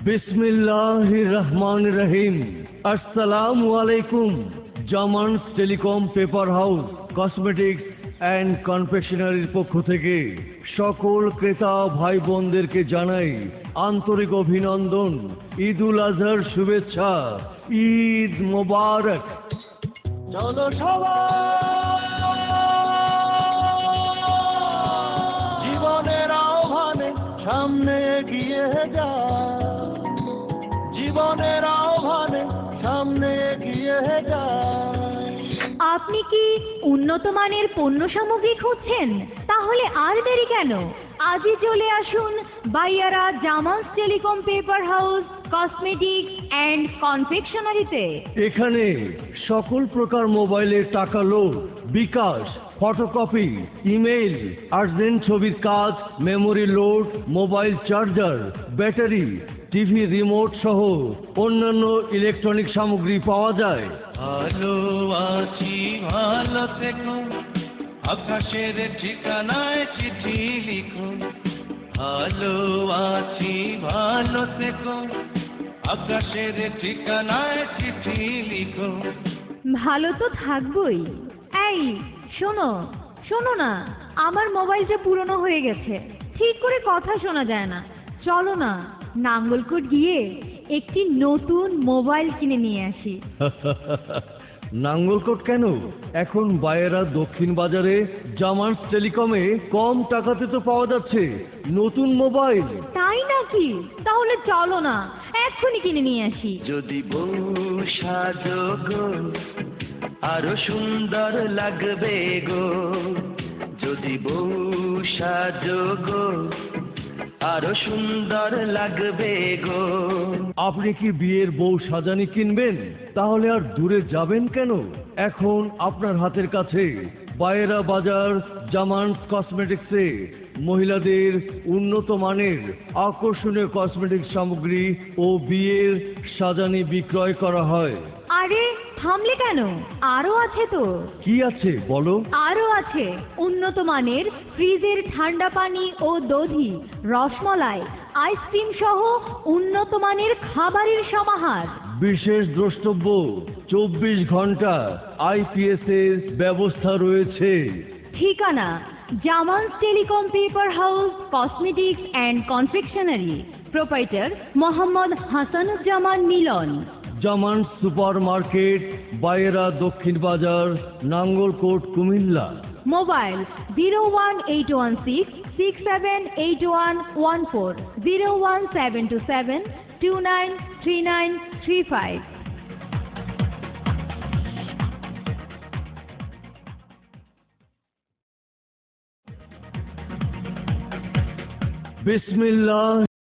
বিসমিল্লাহির রহমানির রহিম। আসসালামু আলাইকুম। Zamans telecom paper house cosmetics and কনফেকশনারির পক্ষ থেকে সকল ক্রেতা ভাই বোনদেরকে জানাই আন্তরিক অভিনন্দন, ঈদুল আজহার শুভেচ্ছা। ঈদ মোবারক। চলো সবাই জীবনের আহ্বানে সামনে এগিয়ে যায়, জীবনের আহ্বানে সামনে এগিয়ে যায়। আপনি কি উন্নত মানের পণ্য সামগ্রী খুঁজছেন? তাহলে আর দেরি কেন? আজই চলে আসুন বাইয়ারা Zamans telecom paper house cosmetics and কনফেকশনারিতে। এখানে সকল প্রকার মোবাইলের টাকা load, bKash, photocopy, email, urgent ছবির কাজ, memory load, mobile charger, battery, TV remote সহ অন্যান্য ইলেকট্রনিক সামগ্রী পাওয়া যায়। ভালো আছি ভালো থেকো, আকাশের ঠিকানায় চিঠি লিখুন। ভালো আছি ভালো থেকো, আকাশের ঠিকানায় চিঠি লিখুন। ভালো তো থাকবই। এই শোনো শোনো না, আমার মোবাইলটা পুরনো হয়ে গেছে, ঠিক করে কথা শোনা যায় না। চলো না নাঙ্গলকোট গিয়ে একটি নতুন মোবাইল কিনে নিয়ে আসি। নাঙ্গলকোট কেন? এখন বাইরা দক্ষিণ বাজারে জামানস টেলিকমে কম টাকাতে তো পাওয়া যাচ্ছে নতুন মোবাইল। তাই নাকি? তাহলে চলো না এক্ষুনি কিনে নিয়ে আসি। যদি বউ সাজো গো আরো সুন্দর লাগবে গো, যদি বউ সাজো গো আরো সুন্দর লাগবে গো। আপনি কি বিয়ের বউ সাজানি কিনবেন? তাহলে আর দূরে যাবেন কেন? এখন আপনার হাতের কাছে বাইরা বাজার জামানস কসমেটিক্সে মহিলাদের উন্নত মানের আকর্ষণীয় কসমেটিক্স সামগ্রী ও বিয়ের সাজানি বিক্রয় করা হয়। আরে থামলে কেন? আরো আছে তো। কি আছে বলো? আরো আছে উন্নত মানের ফ্রিজের ঠান্ডা পানি ও দধি, রসমলাই, আইসক্রিম সহ উন্নত মানের খাবারের সমাহার। বিশেষ দ্রষ্টব্য 24 ঘন্টা IPS এর ব্যবস্থা রয়েছে। ঠিকানা Zamans telecom paper house cosmetics and confectionery, proprietor Mohammad Hasanuzzaman Milan. Zamans super market, Baira দক্ষিণ বাজার, নাঙ্গলকোট, কুমিল্লা। মোবাইল 01816678114, 01727293935। বিসমিল্লাহ।